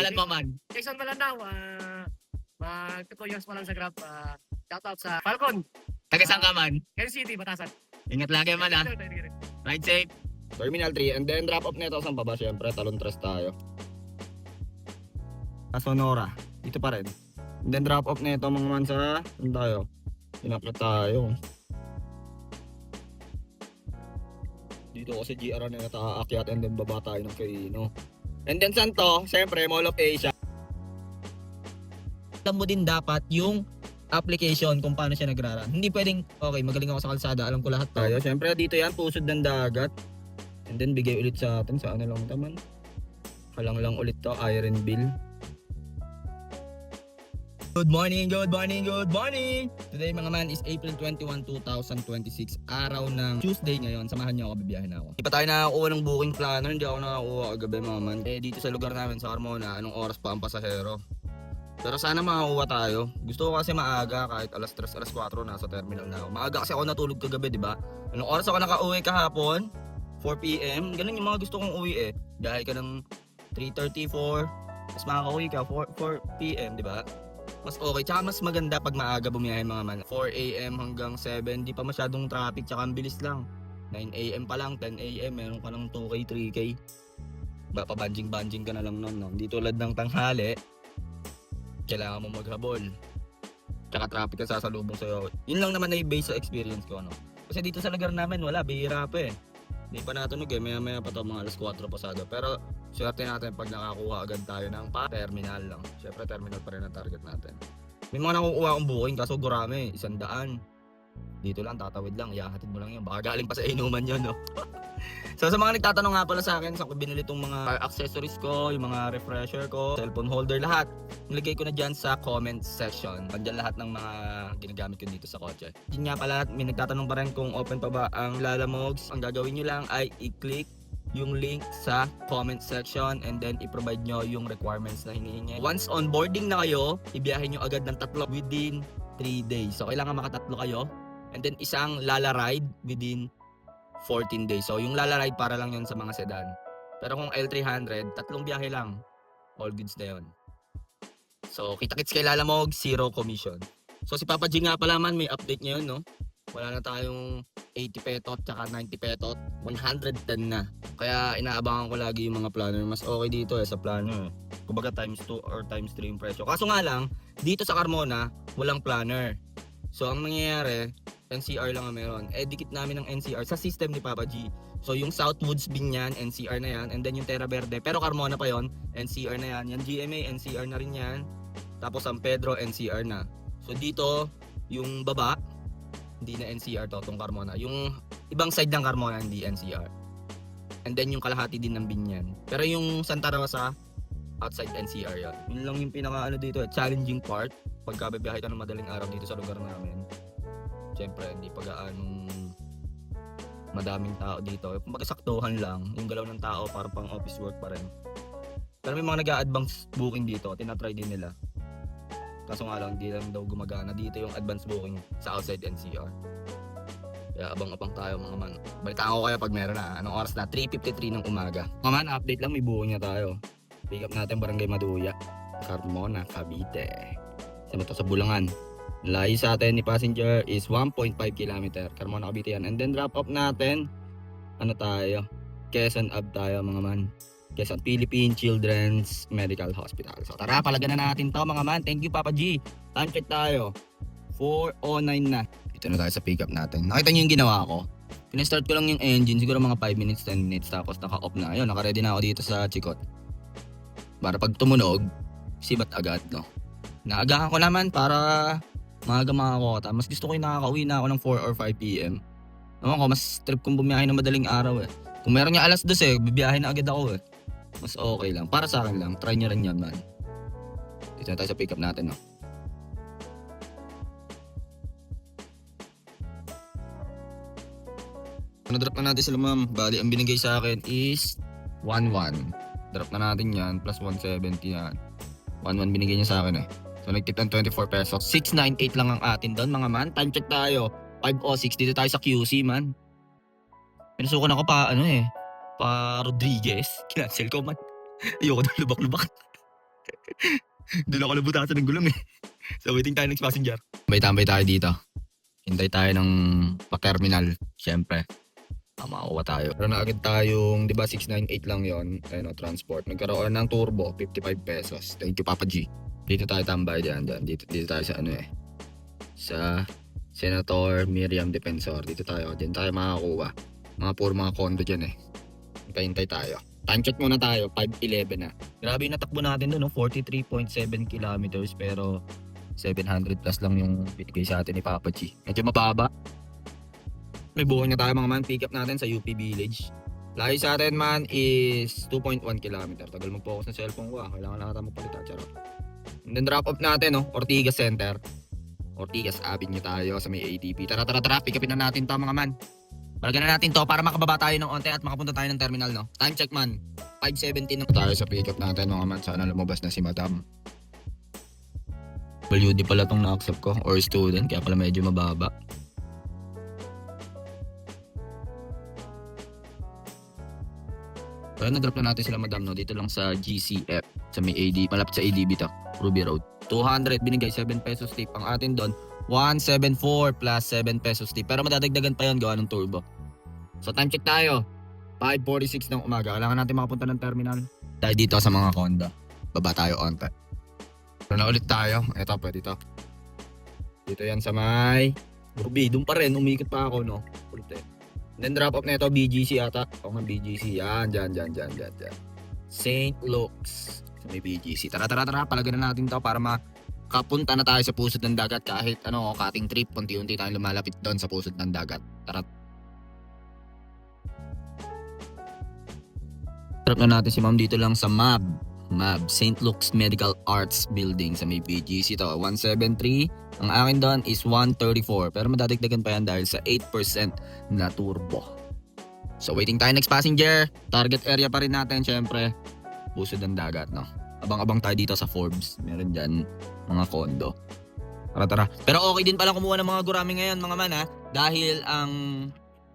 Alam pa man. Jason Malandaw, mag 2 years pa lang sa Grab. Shoutout sa Falcon. Taga saan ka man? Quezon City, Batasan. Ingat lagi man ha. Ride safe. Terminal 3, and then drop off nito sa baba, syempre, Talon Tres tayo. Sa Sonora, dito pa rin. And then drop off nito mga man sa, saan tayo? Pinakit tayo. Dito kasi GR na nataakyat, and then baba tayo ng Quirino. And then saan to? Syempre, Mall of Asia. Alam mo din dapat yung application kung paano siya nagraran. Hindi pwedeng, okay, magaling ako sa kalsada, alam ko lahat to. Tayo, syempre, dito yan, pusod ng dagat. And then bigay ulit sa atin, sa ano lang naman. Halang lang ulit to, Iron Bill. Good morning, good morning, good morning! Today mga man is April 21, 2026. Araw ng Tuesday ngayon. Samahan niyo ako, bibiyahin ako. Hindi pa tayo nakakuha ng booking planner, hindi ako nakakuha kagabi mga man. Dito sa lugar namin sa Carmona, anong oras pa ang pasahero? Pero sana makakuha tayo. Gusto ko kasi maaga, kahit alas 3, alas 4 nasa terminal na ako. Maaga kasi ako natulog kagabi, di ba? Anong oras ako nakauwi kahapon? 4 PM. Ganun yung mga gusto kong uwi eh. Biyahe ka ng 3:34, mas makakauwi ka 4 PM, di ba? Mas okay, tsaka mas maganda pag maaga bumiyahe mga man. 4 AM hanggang 7, di pa masyadong traffic, tsaka ang bilis lang. 9 AM pa lang, 10 AM, meron ka ng 2K, 3K. Ba, pabanjing-banjing ka na lang nun, no? Di tulad ng tanghali, kailangan mo maghabol. Tsaka traffic ang sasalubong sa'yo. Yun lang naman ay base sa experience ko, no? Kasi dito sa lugar namin, wala, bihira pa eh. Hindi pa natunog eh, maya pa to mga alas 4 pasado. Pero swerte natin pag nakakuha agad tayo ng terminal lang. Siyempre terminal pa rin ang target natin. May mga nakukuha akong booking kaso gurami, 100. Dito lang, tatawid lang, ihahatid mo lang yun. Baka galing pa sa inuman yun, no? So sa mga nagtatanong nga pala sa akin, saan ko binili itong mga car accessories ko, yung mga refresher ko, cellphone holder, lahat. Nilagay ko na dyan sa comment section. Andyan lahat ng mga ginagamit ko dito sa kotse. Yun nga pala, may nagtatanong pa rin kung open pa ba ang Lalamogs. Ang gagawin nyo lang ay i-click yung link sa comment section and then i-provide nyo yung requirements na hinihingi. Once onboarding na kayo, ibiyahin nyo agad ng 3 within 3 days. So kailangan makatatlo kayo. And then isang Lala ride within 14 days. So yung Lala ride para lang yun sa mga sedan. Pero kung L300, 3 biyahe lang. All goods na yun. So kita-kits kay Lalamog, 0 commission. So si Papa G nga pala man, may update ngayon, no? Wala na tayong 80 petot tsaka 90 petot. 110 na. Kaya inaabangan ko lagi yung mga planner. Mas okay dito sa planner. Kumbaga times 2 or times 3 yung presyo. Kaso nga lang, dito sa Carmona, walang planner. So ang nangyayari, NCR lang ang meron. Dikit namin ng NCR sa system ni Papa G. So yung Southwoods Binyan, NCR na yan. And then yung Terra Verde, pero Carmona pa yon, NCR na yan. Yung GMA, NCR na rin yan. Tapos San Pedro, NCR na. So dito, yung baba, hindi na NCR to, itong Carmona. Yung ibang side ng Carmona, hindi NCR. And then yung kalahati din ng Binyan. Pero yung Santa Rosa, outside NCR yan. Yun lang yung pinaka dito, challenging part. Pagka bibiyahe ka ng madaling araw dito sa lugar namin. Siyempre, hindi pa gaanong madaming tao dito. Magsaktuhan lang yung galaw ng tao para pang office work pa rin. Pero may mga nag-a-advance booking dito, tinatry din nila. Kaso nga lang, hindi lang daw gumagana dito yung advance booking sa outside NCR. Kaya abang-abang tayo mga man. Balitaan ko kaya pag meron na. Anong oras na? 3:53 ng umaga. Mga man, update lang, may booking na tayo. Pick up natin Barangay Maduya, Carmona, Cavite. Sa Bulangan. Layo sa atin ni passenger is 1.5 km. Carmona, Cavite yan. And then drop off natin, tayo? Quezon Ave tayo mga man. Quezon Philippine Children's Medical Hospital. So tara, palagan na natin to mga man. Thank you Papa G. Time check tayo. 4:09 na. Dito na tayo sa pick up natin. Nakita niyo yung ginawa ko? Pinastart ko lang yung engine, siguro mga 5 minutes, 10 minutes. Tapos naka-off na. Ayun, naka-ready na ako dito sa Chikot. Para pag tumunog, sibat agad, no? Naagahan ko naman para maaga makakota. Mas gusto ko yung nakakauwi na ako ng 4 or 5 PM. Naman ko, mas trip kong bumiyahe ng madaling araw eh. Kung meron niya alas 2 bibiyahe na agad ako eh. Mas okay lang. Para sa akin lang. Try niyo rin yan man. Dito na tayo sa pick up natin, no? Drop na natin sila ma'am. Bali, ang binigay sa akin is 1.1. Drop na natin yan. Plus 170 yan. 1.1 binigay niya sa akin eh. So nagtip ng 24 pesos. 698 lang ang atin doon mga man. Time check tayo. 5:06 dito tayo sa QC man. Pinasukan ako pa pa Rodriguez. Kinancel ko man. Ayoko na lubak-lubak. Doon ako nabutasan ng gulong eh. So waiting tayo next passenger. Tambay tayo dito. Hintay tayo ng pa-terminal. Siyempre. Makuha tayo. Pero na agad tayong, di ba 698 lang yon, ayun o, transport. Nagkaroon ng turbo, 55 pesos. Thank you, Papa G. Dito tayo tambay dyan. Dito tayo sa ano eh. Sa Senator Miriam Defensor. Dito tayo. Diyan tayo makakuha. Puro mga condo dyan eh. Hintay tayo. Time check muna tayo. 5:11 na. Grabe yung natakbo natin doon, no? 43.7 kilometers. Pero 700 plus lang yung binigay sa atin ni Papa G. Medyo mababa. May buhay na tayo mga man. Pick up natin sa UP Village. Layo sa atin man is 2.1 km. Tagal mag-focus ng cellphone ko ah. Kailangan nakata magpalita. Charot. And then drop off natin, no? Ortigas Center. Ortigas Avenue tayo sa may ADP. Tara. Pick upin na natin to mga man. Palagyan na natin to para makababa tayo ng onte at makapunta tayo ng terminal, no? Time check man. 5:17 na tayo sa pick up natin mga man. Sana lumabas na si Madam. WD pala tong na-accept ko or student. Kaya pala medyo mababa. Kaya nag-drop na natin sila Madam, no? Dito lang sa GCF. Sa may AD. Malapit sa ADB to. Ruby Road. 200 binigay. 7 pesos tip. Ang atin doon 174 plus 7 pesos tip. Pero madadagdagan pa yun gawa ng turbo. So time check tayo. 5:46 ng umaga. Kailangan natin makapunta ng terminal. Tayo dito sa mga condo. Baba tayo onte. Pero na ulit tayo. Ito, pwede ito. Dito yan sa may Ruby. Doon pa rin. Umikot pa ako, no? Ulit eh. Then drop off na ito. BGC ata. O nga BGC. Yan. Dyan. St. Luke's. Sa may BGC. Tara. Palagyan na natin to para makapunta na tayo sa pusod ng dagat. Kahit cutting trip. Unti-unti tayong lumalapit doon sa pusod ng dagat. Tara. Drop na natin si ma'am dito lang sa MAB, St. Luke's Medical Arts Building sa may BGC to. 173. Ang akin doon is 134. Pero madadagdagan pa yan dahil sa 8% na turbo. So waiting tayo next passenger. Target area pa rin natin syempre. Pusod ng dagat, no? Abang-abang tayo dito sa Forbes. Meron dyan mga condo. Tara. Pero okay din pala kumuha ng mga gurami ngayon mga man ha. Dahil ang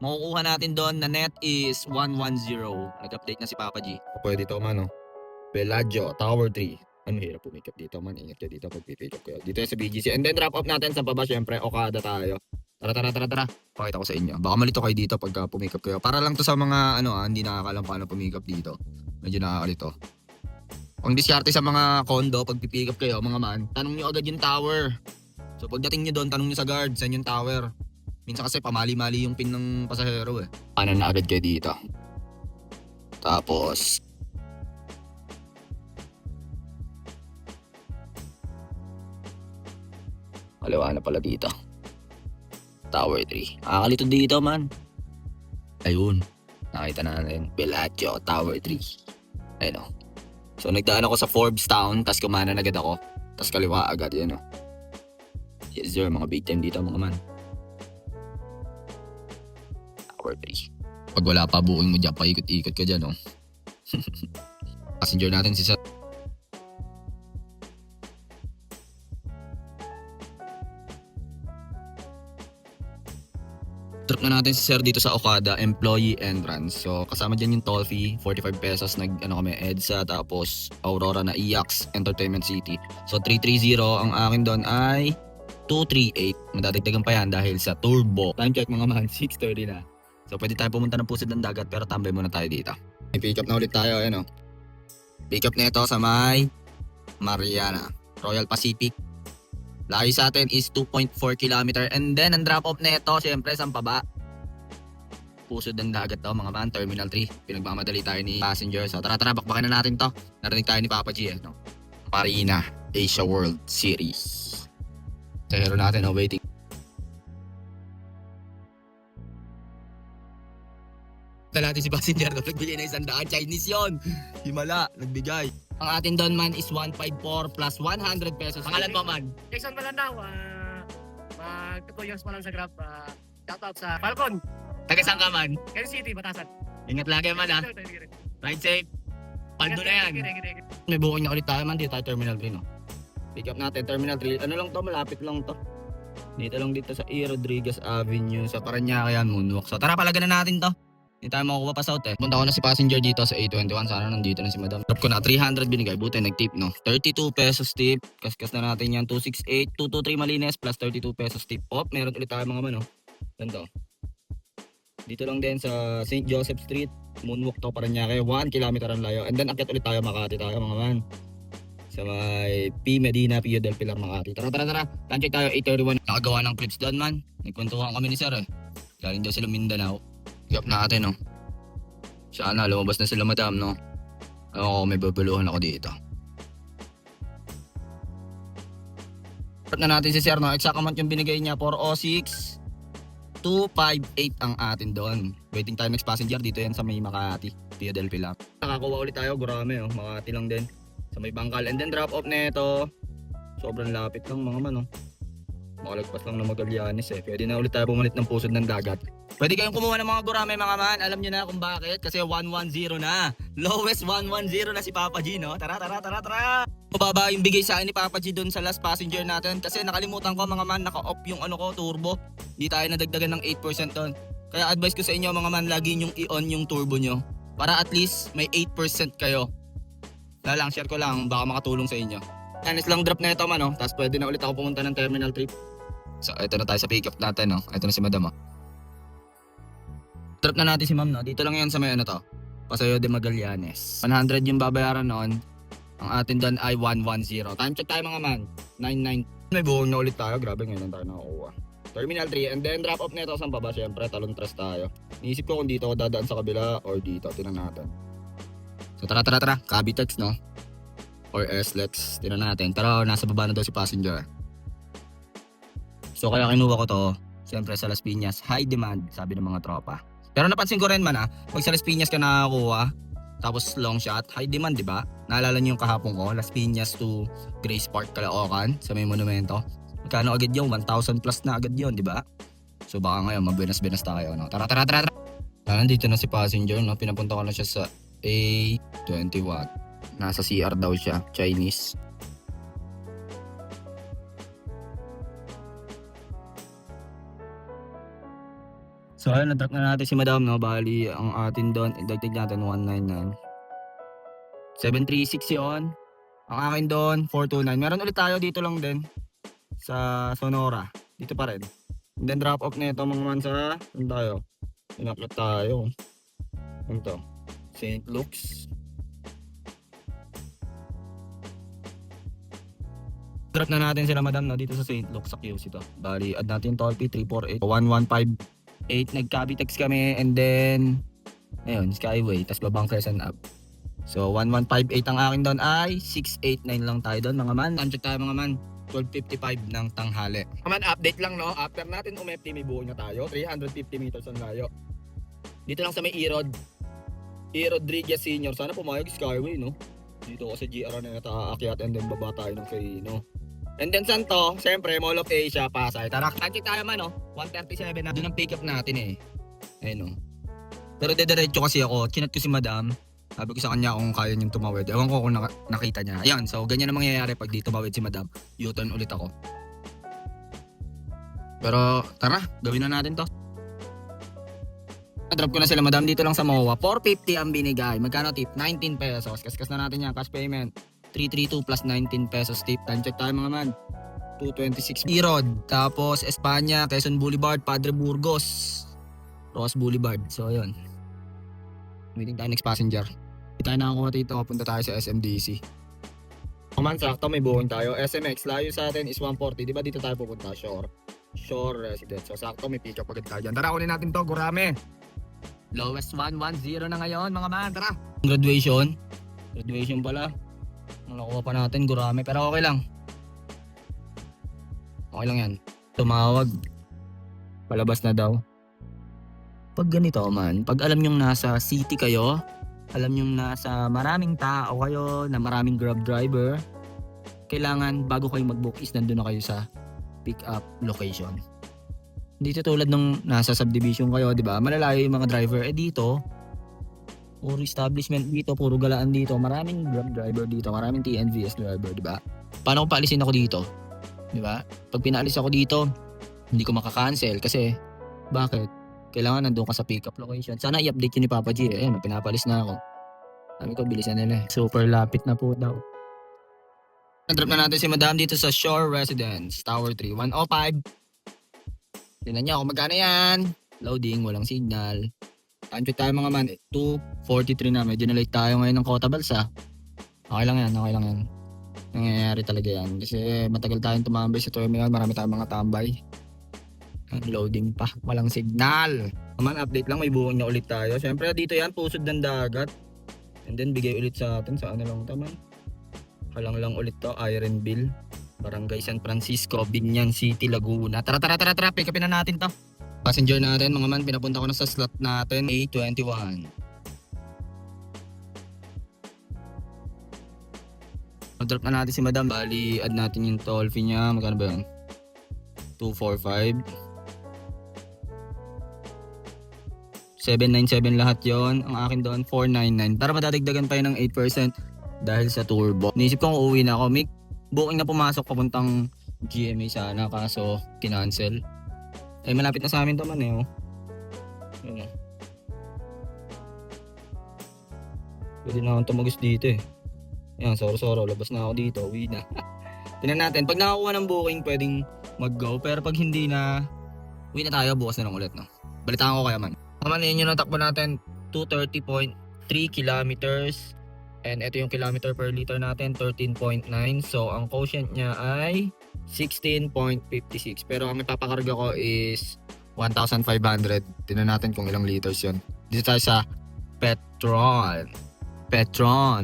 makukuha natin doon na net is 110. Nag-update na si Papa G. Pwede dito man, no? Bellagio, Tower 3. Ano hirap pumikap dito man. Ingat ka dito pag pipick up kayo. Dito sa BGC. And then drop off natin sa baba syempre. Okada tayo. Tara. Pakita ko sa inyo. Baka malito kayo dito pagka pumikap kayo. Para lang to sa mga hindi nakakalam paano pumikap dito. Medyo nakakalito. Ang diskarte sa mga condo pag pipick up kayo mga man, tanong nyo agad yung tower. So pagdating nyo doon, tanong nyo sa guard saan yung tower. Minsan kasi pamali-mali yung pin ng pasahero eh. Kanan na agad kayo dito. Tapos kaliwa na pala dito. Tower 3. Nakakalito dito man. Ayun. Nakita natin. Bellagio, Tower 3. Ayun o. So nagdaan ako sa Forbes Town. Tapos kumanan agad ako. Tapos kaliwa agad. Yan o. Yes sir. Mga big time dito mga man. Tower 3. Pag wala pa booking mo dyan, paikot-ikot ka dyan o. Passenger natin si Sir. Drop na natin si Sir dito sa Okada, employee entrance. So kasama dyan yung toll fee, 45 pesos kami EDSA, tapos Aurora na IAX, Entertainment City. So 330, ang akin doon ay 238. Madadagdagan pa yan dahil sa turbo. Time check mga man, 6:30 na. So pwede tayo pumunta ng pusod ng dagat pero tambay muna tayo dito. Pick up na ulit tayo, ayan o. Pick up na ito sa may Mariana, Royal Pacific. Layo sa atin is 2.4 km. And then, ang drop-off na ito, syempre, sa paba. Pusod ng dagat to, mga man. Terminal 3. Pinagmamadali tayo ni passenger. So, tara, bakbakan na natin to. Narinig tayo ni Papa G, no? Marina, Asia World Series. Sa hero natin, waiting. Natin si passenger na nagbigay ng 100. Chinese yon. Himala, nagbigay. Ang atin doon man is 154 plus 100 pesos. Pangalan mo man? Jason Malandaw. Mag 2 years pa lang sa Grab. Shoutout sa Falcon. Taga saan ka man? Quezon City, Batasan. Ingat lagi man ha. Ride safe. Paldo na yan. May booking na ulit tayo man. Dito tayo Terminal 3 no. Pick up natin Terminal 3. Ano lang to? Malapit lang to. Dito lang dito sa E. Rodriguez Avenue. Sa Parañaque yan, Moonwalk. So tara, palagyan na natin to. Hindi tayo makukuha pa south eh. Punta ko na si passenger dito sa A21. Sana nandito na si madam. Drop ko na 300 binigay. Buti nag-tip no. 32 pesos tip. Kaskas na natin yan. 268, 223 Malines plus 32 pesos tip. Op, meron ulit tayo mga man oh. Ganito. Dito lang din sa St. Joseph Street. Moonwalk to Parañaque. 1 kilometer ang layo. And then akyat ulit tayo Makati tayo mga man. Sa may P. Medina, Pio del Pilar, Makati. Tara. Time check tayo 8:31. Nakagawa ng clips doon man. Nagkwentuhan kami ni sir eh. Galing daw sila Mindanao. Gap natin, no? Sana, lumabas na sila madam, no? Ako, may babuluhan ako dito. Start na natin si sir, no? Exact amount yung binigay niya, 406 258 ang atin doon. Waiting time next passenger, dito yan sa may Makati, Pio del Pilar. Nakakuha ulit tayo, Gurame, oh. Makati lang din. Sa may Bangkal. And then drop off na ito. Sobrang lapit lang, mga man, no? Makalagpas lang ng Magallanes eh. Pwede na ulit tayo pumalit ng pusod ng dagat. Pwede kayong kumuha ng mga Gurame mga man. Alam nyo na kung bakit. Kasi 110 na. Lowest 110 na si Papa G, no? Tara. Mababa yung bigay sa akin ni Papa G doon sa last passenger natin. Kasi nakalimutan ko mga man, naka-off yung turbo. Hindi tayo nadagdagan ng 8% doon. Kaya advice ko sa inyo mga man, lagi nyong i-on yung turbo nyo. Para at least may 8% kayo. Lang, share ko lang. Baka makatulong sa inyo. Honest lang drop na ito man, no? Tapos pwede na ulit ako pumunta ng terminal trip. So, ito na tayo sa pick up natin, no? Ito na si madam, oh. Drop na natin si ma'am, no? Dito lang yan sa may to. Paseo de Magallanes. 100 yung babayaran noon. Ang atin doon ay 110. Time check tayo mga man. 99. May buhong na ulit tayo. Grabe ngayon tayo nakakuha. Terminal 3. And then drop off na ito sa baba. Siyempre, talon trust tayo. Niisip ko kung dito ako dadaan sa kabila or dito. Tinan natin. So, tara. Cavitex, no? Or SLEX. Tinan natin. Tara, nasa baba na daw si passenger. So, kaya kinuha ko to. Siyempre, sa Las Piñas. High demand, sabi ng mga tropa. Pero napansin ko rin man pag sa Las Piñas ka nakakuha, tapos long shot, high demand, di ba? Naalala niyo yung kahapon ko, Las Piñas to Grace Park, Caloocan, sa may monumento. Magkano agad yun? 1,000 plus na agad yun, di ba? So baka ngayon, mabinas-binas tayo, no? Tara. Nandito na si passenger, no? Pinapunta ko na siya sa A21. Nasa CR daw siya, Chinese. So ayun, na-track na natin si madam, no? Bali, ang atin doon, idagdag natin 199. 736 yun. Ang akin doon, 429. Meron ulit tayo dito lang din. Sa Sonora. Dito pa rin. And then drop off na ito mga man sa, saan tayo? Inaklat tayo. Ano to? St. Luke's. Drop na natin sila madam, no? Dito sa St. Luke's sa QC to. Bali, add natin toll fee 348. 1158. Nag-Cavitex kami and then ayun, Skyway, tas babang Crescent up. So 1158 ang akin doon ay 689 lang tayo doon mga man. Time check tayo mga man, 12:55 ng tanghali. Mga man, update lang, no? After natin umepti, may buo na tayo, 350 meters ang layo. Dito lang sa may E Rodriguez Senior. Sana pumayag Skyway, no? Dito kasi GR na aakyat and then baba tayo ng Quirino. And then saan to? Siyempre, Mall of Asia, Pasay. Tara, tanki tayo man, no? 137 na. Doon ang pick up natin eh. Ayun, no? Pero dediretso kasi ako. Chinat ko si madam. Sabi ko sa kanya kung kaya niyong tumawid. Ewan ko kung nakita niya. Ayan, so ganyan ang mangyayari pag di tumawid si madam. U-turn ulit ako. Pero tara, gawin na natin to. Drop ko na sila madam dito lang sa MOA. 450 ang binigay. Magkano tip? 19 pesos. Kaskas na natin yan. Cash payment. 332 plus 19 pesos tip. Time check tayo mga man. 226 E-Rod. Tapos Espanya, Quezon Boulevard, Padre Burgos, Ross Boulevard. So ayun. Waiting tayo next passenger. Hindi tayo nakakuha dito. Punta tayo sa SMDC. Man, sakto may buong tayo. SMX, layo sa atin is 140. Di ba dito tayo pupunta? Shore residence. So sakto may pick up agad tayo dyan. Tara, kunin natin to. Gurame. Lowest 110 na ngayon mga man. Tara. Graduation pala. Nakuha pa natin, Gurame. Pero okay lang. Okay lang yan. Tumawag. Palabas na daw. Pag ganito man, pag alam nyong nasa city kayo, alam nyong nasa maraming tao kayo, na maraming grab driver, kailangan bago kayo mag-book is nandun na kayo sa pick up location. Dito tulad nung nasa subdivision kayo, di ba? Malalayo yung mga driver. Dito, puro establishment dito, puro galaan dito, maraming grab driver dito, maraming TNVS driver, di ba? Paano kung paalisin ako dito? Di ba? Pag pinaalis ako dito, hindi ko makakancel kasi bakit? Kailangan nandun ka sa pick-up location. Sana i-update yun ni Papa G. Ayun, pinapalis na ako. Sabi ko, bilisan nila eh. Super lapit na po daw. Na-drop na natin si Madam dito sa Shore Residence, Tower 3, 105. Tignan niyo kung magkano yan. Loading, walang signal. Time check tayo mga man. 2:43 na. Medyo na late tayo ngayon ng Cotables ah. Okay lang yan, okay lang yan. Nangyayari talaga yan. Kasi matagal tayong tumambay sa terminal. Marami tayong mga tambay. Loading pa. Walang signal. Naman, update lang. May buong na ulit tayo. Siyempre, dito yan. Pusod ng dagat. And then, bigay ulit sa atin. Sa ano lang taman. Halang lang ulit to. Ironville. Barangay San Francisco. Binyan City, Laguna. Tara. Pick upin na natin to. Passenger natin, mga man. Pinapunta ko na sa slot natin. A21. Drop na natin si Madam. Bali, add natin yung toll fee niya. Magkano ba yun? 245. 797 lahat yon. Ang akin doon 499 para madadagdagan pa yun ng 8% dahil sa turbo. Naisip kong uuwi na ako. May booking na pumasok papuntang GMA sana kaso kinancel. Eh malapit na sa amin to man eh. Oh. Yun. Pwede na akong tumagos dito eh. Yan, soro labas na ako dito. Uwi na. Tingnan natin. Pag nakakuha ng booking pwedeng mag-go. Pero pag hindi na, uwi na tayo. Bukas na lang ulit. No? Balitaan ko kaya man. Naman yun yung natakbo natin, 230.3 kilometers. And ito yung kilometer per liter natin, 13.9. So, ang quotient niya ay 16.56. Pero ang ipapakarga ko is 1,500. Tingnan natin kung ilang liters yun. Dito tayo sa Petron,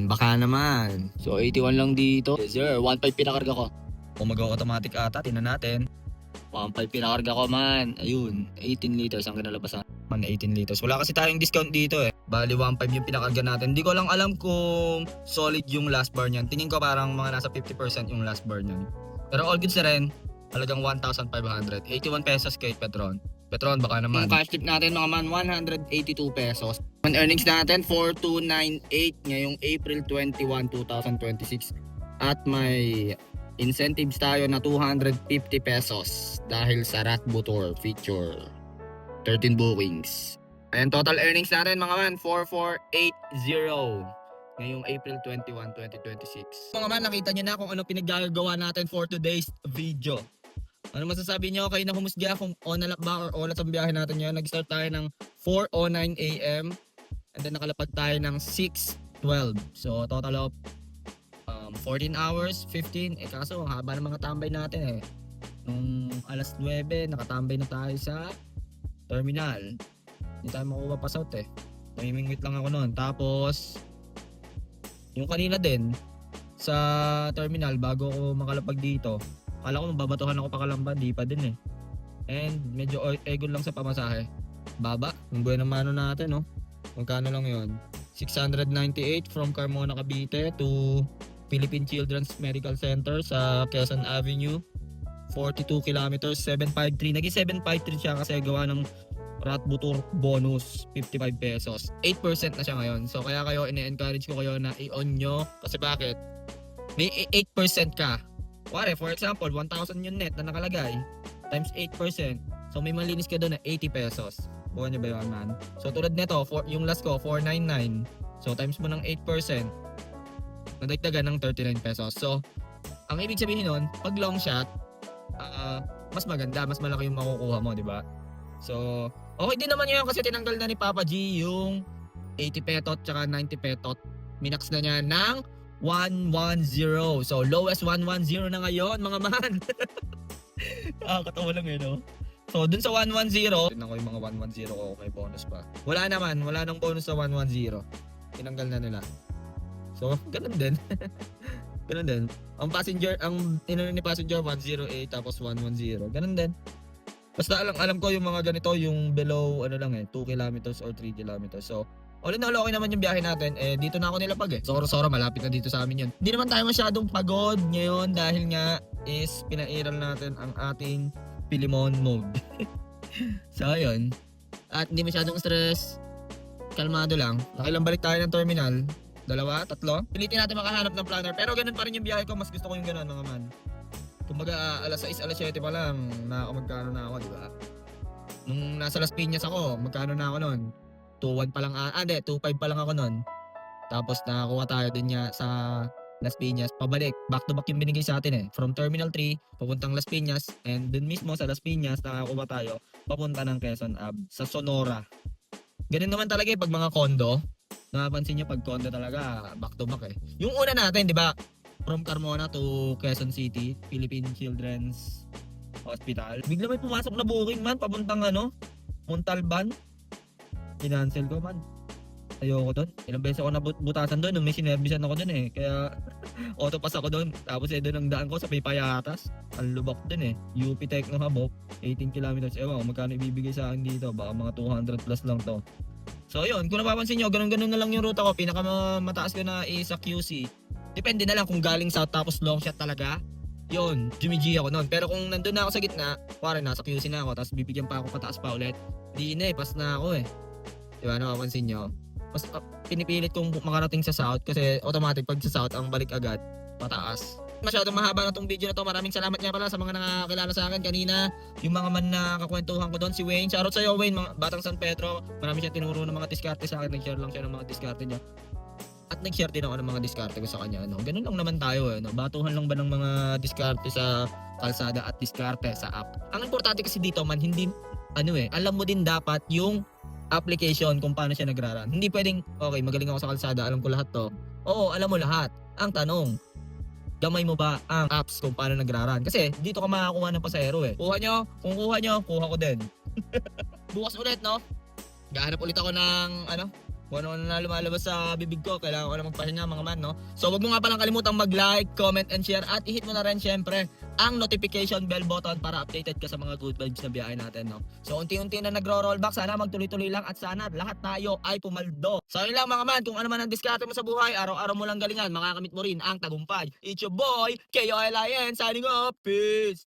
baka naman. So, 81 lang dito. Yes sir, 1.5 pinakarga ko. Kung mag-automatic ata, tingnan natin. 1.5 pinakarga ko man. Ayun, 18 liters ang kinalabasan. Man, 18 liters. Wala kasi tayong discount dito eh. Bali 1.5 yung pinakarga natin. Hindi ko lang alam kung solid yung last bar niyan. Tingin ko parang mga nasa 50% yung last bar niyan. Pero all goods na rin. Halagang 1,500. 81 pesos kay Petron. Petron, baka naman. Yung cash tip natin mga man, 182 pesos. Ang earnings natin, 4,298 ngayong April 21, 2026. At may incentives tayo na 250 pesos dahil sa Ratbutor feature. 13 bookings. And total earnings natin mga man, 4,480 ngayong April 21, 2026. Mga man, nakita nyo na kung ano pinaggagawa natin for today's video. Ano masasabi nyo? Kayo na humusga kung on na ba or on ang biyahe natin yun. Nag-start tayo ng 4:09 AM and then nakalapag tayo ng 6:12. So total of 14 hours, 15. Kaso ang haba ng mga tambay natin eh. Nung alas 9, nakatambay na tayo sa terminal. Hindi tayo makuha pa south eh. Namimingwit lang ako noon. Tapos yung kanina din sa terminal bago ako makalapag dito, akala ko mababatuhan ako pa Kalamba, di pa din eh. And medyo egon lang sa pamasahe. Baba, yung buhay ng mano natin no. Magkano lang yun? 698 from Carmona, Cavite to Philippine Children's Medical Center sa Quezon Avenue. 42 kilometers, 753. Naging 753 siya kasi gawa ng Ratbutor bonus, 55 pesos. 8% na siya ngayon. So kaya kayo, ine-encourage ko kayo na i-on nyo. Kasi bakit? May 8% ka. Wari, for example, 1,000 yung net na nakalagay. Times 8%. So may malinis ka doon na 80 pesos. Buwan nyo ba yun, man? So tulad nito, yung last ko, 499. So times mo ng 8%, nadagdagan ng 39 pesos. So, ang ibig sabihin nun, pag long shot, mas maganda, mas malaki yung makukuha mo, di ba? So, okay din naman yun kasi tinanggal na ni Papa G yung 80 petot tsaka 90 petot. Minax na niya ng 110. So, lowest 110 na ngayon, mga man. Katawa lang yun, no? So, dun sa 110, tignan ko yung mga 110 ko, may bonus pa. Wala naman, wala nang bonus sa 110. Tinanggal na nila. So, ganun din. Ganun din. Ang passenger, ang inano ni passenger 108 tapos 110. Ganun din. Basta alam ko yung mga ganito, yung below ano lang 2 kilometers or 3 kilometers. So, all in all, okay naman yung biyahe natin. Dito na ako nilapag Soro, malapit na dito sa amin yun. Hindi naman tayo masyadong pagod ngayon dahil nga is pinairal natin ang ating Pilimon mode. So, ayun. At hindi masyadong stress. Kalmado lang. Nakailang balik tayo ng terminal. 2, 3. Pilitin natin makahanap ng planner. Pero ganun pa rin yung biyahe ko. Mas gusto ko yung ganun mga man. Kumbaga alas 6, alas 7 pa lang. Magkano na ako, di ba? Nung nasa Las Piñas ako, magkano na ako noon? 2.1 pa lang, hindi, 2.5 pa lang ako noon. Tapos nakakuha tayo din niya sa Las Piñas, pabalik. Back to back yung binigay sa atin eh. From Terminal 3, papuntang Las Piñas. And dun mismo sa Las Piñas, nakakuha tayo, papunta ng Quezon Ave, sa Sonora. Ganun naman talaga eh, pag mga condo. Napapansin nyo pag condo talaga, back to back eh. Yung una natin, di ba? From Carmona to Quezon City, Philippine Children's Hospital. Bigla may pumasok na booking man, papuntang Montalban. Kinancel ko man. Ayoko doon. Ilang beses ako nabutasan doon nung may sinervisan ako doon eh. Kaya auto pass ako doon. Tapos doon ang daan ko sa Pipayatas. Ang lubak doon eh. UP Techno Hub, 18 kilometers. Ewan ko magkano ibibigay sa akin dito. Baka mga 200 plus lang to. So yun, kung napapansin nyo, ganun-ganun na lang yung ruta ko. Pinakamataas ko na is sa QC. Depende na lang kung galing south tapos long shot talaga. Yun, Jimmy G ako noon. Pero kung nandun na ako sa gitna, kuwari nasa QC na ako, tapos bibigyan pa ako pataas pa ulit. Di na eh, pas na ako eh. Diba, napapansin nyo? Mas pinipilit kong makarating sa south kasi automatic pag sa south ang balik agad pataas. Masyadong mahaba na tong video na to. Maraming salamat nga pala sa mga nakakilala sa akin kanina. Yung mga man na kakwentuhan ko doon, si Wayne. Shoutout sa'yo Wayne, mga batang San Pedro. Marami siya tinuro ng mga diskarte sa akin. Nag-share lang siya ng mga diskarte niya. At nag-share din ako ng mga diskarte ko sa kanya. Ganun lang naman tayo eh. Batuhan lang ba ng mga diskarte sa kalsada at diskarte sa app. Ang importante kasi dito man, hindi alam mo din dapat yung application kung paano siya nagraran. Hindi pwedeng, okay, magaling ako sa kalsada, alam ko lahat to. Oo, alam mo lahat. Ang tanong, gamay mo ba ang apps kung paano nagraran? Kasi dito ka makakuha ng pasahero eh. Kuha nyo, kung kuha nyo, kuha ko din. Bukas ulit, no? Gahanap ulit ako ng, kung ano na lumalabas sa bibig ko, kailangan ko na magpahinga mga man, no? So wag mo nga palang kalimutang mag-like, comment, and share at i-hit mo na rin syempre ang notification bell button para updated ka sa mga good vibes na biyahe natin, no? So unti-unti na nagro-rollback, sana magtuloy-tuloy lang at sana lahat tayo ay pumaldo. So yun lang mga man, kung ano man ang diskarte mo sa buhay, araw-araw mo lang galingan, makakamit mo rin ang tagumpay. It's your boy, KOLIN, signing off, peace!